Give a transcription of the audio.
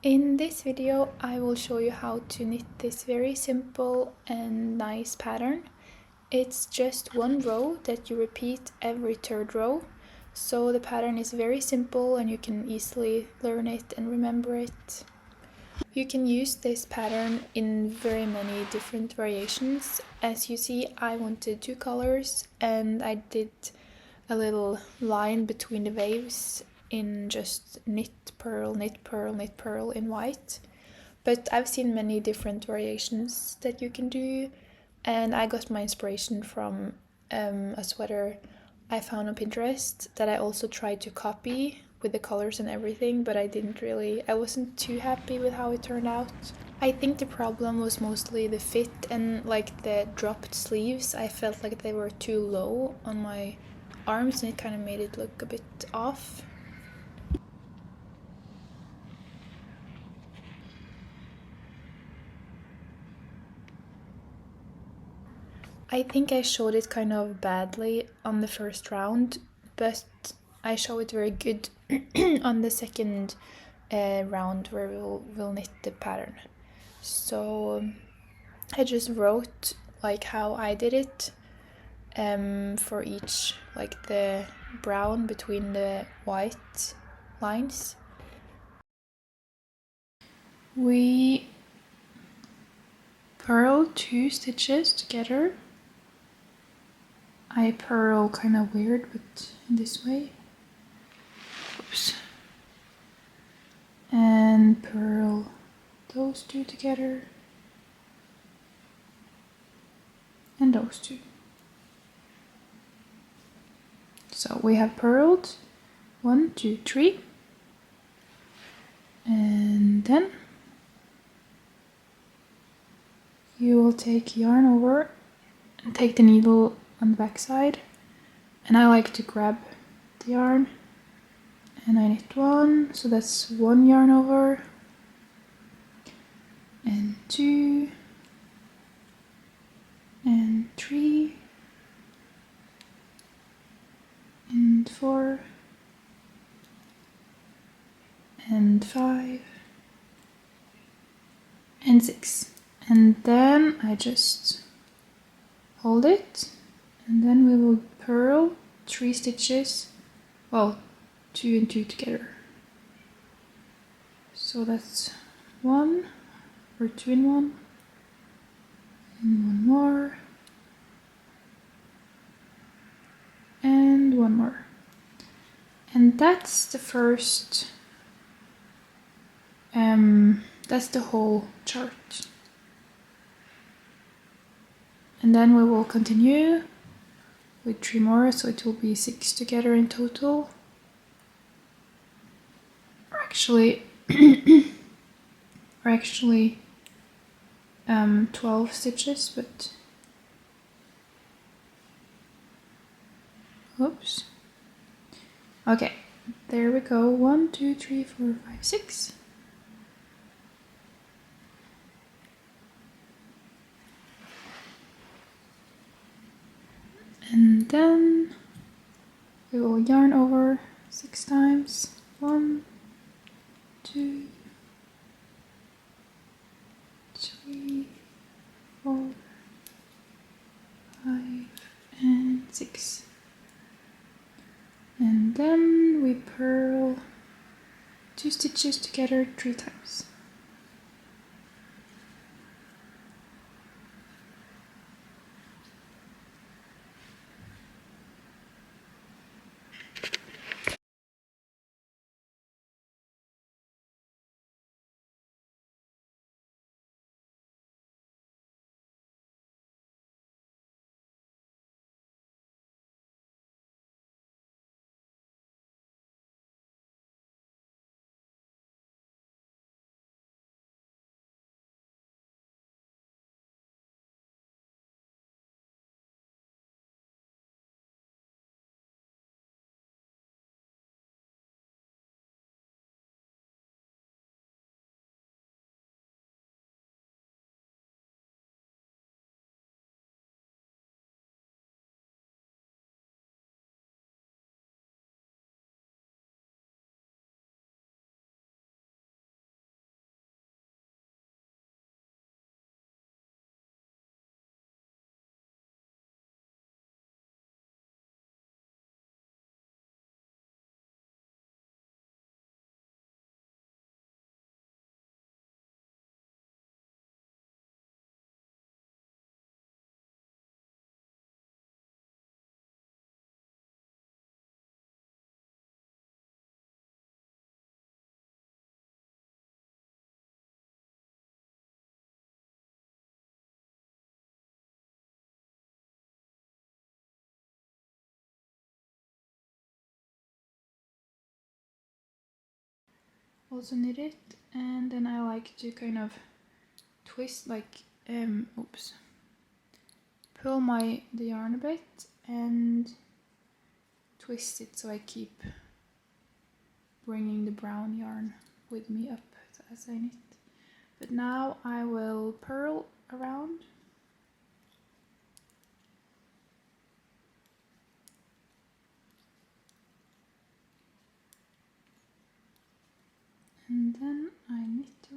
In this video I will show you how to knit this very simple and nice pattern. It's just one row that you repeat every third row, so the pattern is very simple and you can easily learn it and remember it. You can use this pattern in very many different variations. As you see, I wanted 2 colors and I did a little line between the waves in just knit, purl, knit, purl, knit, purl in white. But I've seen many different variations that you can do, and I got my inspiration from a sweater I found on Pinterest that I also tried to copy with the colors and everything, but I wasn't too happy with how it turned out. I think the problem was mostly the fit and like the dropped sleeves. I felt like they were too low on my arms and it kind of made it look a bit off. I think I showed it kind of badly on the first round, but I show it very good on the second round where we'll knit the pattern. So I just wrote like how I did it for each, like the brown between the white lines. We purl 2 stitches together. I purl kind of weird, but in this way. Oops. And purl those 2 together. And those 2. So we have purled 1, 2, 3. And then you will take yarn over and take the needle on the back side. And I like to grab the yarn and I knit 1, so that's 1 yarn over, and 2, and 3, and 4, and 5, and 6. And then I just hold it, and then we will purl 3 stitches, well, 2 and 2 together. So that's 1, or 2 in 1, and 1 more, and 1 more. And that's the first, that's the whole chart. And then we will continue with 3 more, so it will be 6 together in total. Or actually, 12 stitches, but oops. Okay, there we go. 1, 2, 3, 4, 5, 6. And then we will yarn over 6 times. 1, 2, 3, 4, 5, and 6. And then we purl 2 stitches together 3 times. also knit it, and then I like to kind of twist, like pull the yarn a bit and twist it so I keep bringing the brown yarn with me up as I knit. But now I will purl around. And then I knit